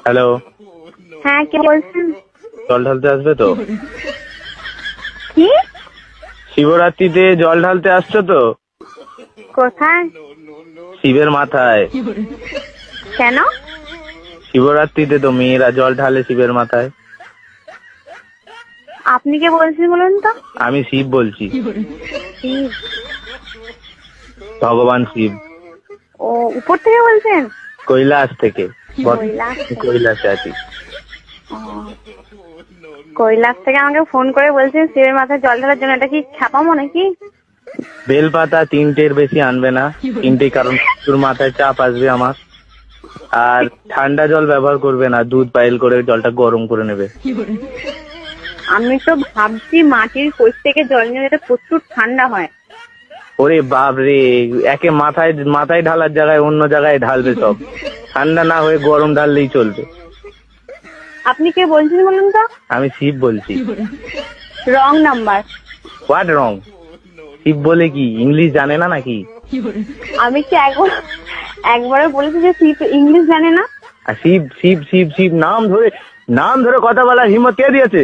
Hello, হ্যাঁ, কে বলছেন? জল ঢালতে আসবে তো? কি? শিবরাত্রিতে জল ঢালতে আসছো তো? কোথায়? শিবের মাথায়। কেন? শিবরাত্রিতে তো মেয়েরা জল ঢালে শিবের মাথায়। আপনি কে বলছেন বলুন তো? আমি শিব বলছি, শিব? ভগবান শিব। ও, উপর থেকে বলছেন? কৈলাস থেকে। কৈলাস থেকে? কৈলাসে আছি। ও, কৈলাস থেকে আমাকে ফোন করে বলছেন শিবের মাথায় জল ঢালার জন্য। এটা কি ছাপামো নাকি? বেলপাতা 3টের বেশি আনবে না, 3টে, কারণ তোর মাথায় চাপ আসবে আমার। আর ঠান্ডা জল ব্যবহার করবে না, দুধ পাইল করে জলটা গরম করে নেবে। আমি তো ভাবছি মাটির কোষ থেকে জল নিয়ে যেটা প্রচুর ঠান্ডা হয়। ওরে বাপ রে, একে মাথায় মাথায় ঢালার জায়গায় অন্য জায়গায় ঢালবে সব। ঠান্ডা না হয়ে গরম ঢাললেই চলবে। আপনি কে বলছেন বলুন তো? আমি শিব বলছি। Wrong number. What wrong? Shiv বলে কি ইংলিশ জানে না নাকি? আমি কি একবারও বলেছি যে শিব ইংলিশ জানে না? আর শিব শিব শিব শিব নাম ধরে কথা বলার হিম্মত কে দিয়েছে?